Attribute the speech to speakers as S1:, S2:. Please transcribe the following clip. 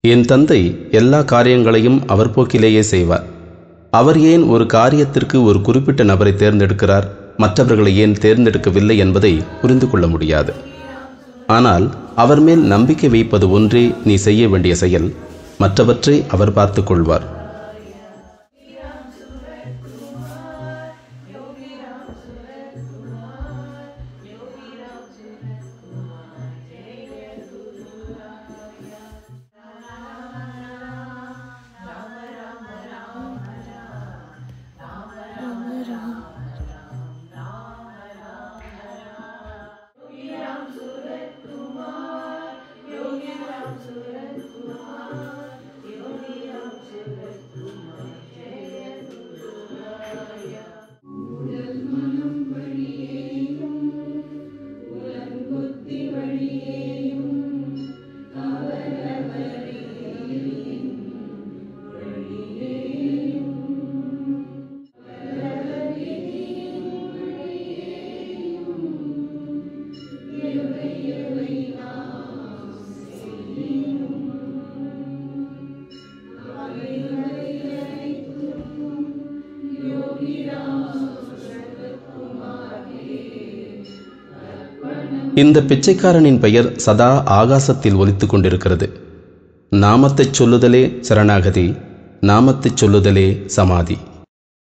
S1: என் தந்தை எல்லா காரியங்களையும் அவர் போக்கிலேயே செய்வார். அவர் ஏன் ஒரு காரியத்திற்கு ஒரு குறிப்பிட்ட நபரை தேர்ந்தெடுக்கிறார், மற்றவர்களை ஏன் தேர்ந்தெடுக்கவில்லை என்பதை புரிந்து கொள்ள முடியாது. ஆனால் அவர் மேல் நம்பிக்கை வைப்பது ஒன்றே நீ செய்ய வேண்டிய செயல். மற்றவற்றை அவர் பார்த்து கொள்வார். இந்த பிச்சைக்காரனின் பெயர் சதா ஆகாசத்தில் ஒலித்துக் கொண்டிருக்கிறது. நாமத்தைச் சொல்லுதலே சரணாகதி, நாமத்தைச் சொல்லுதலே சமாதி.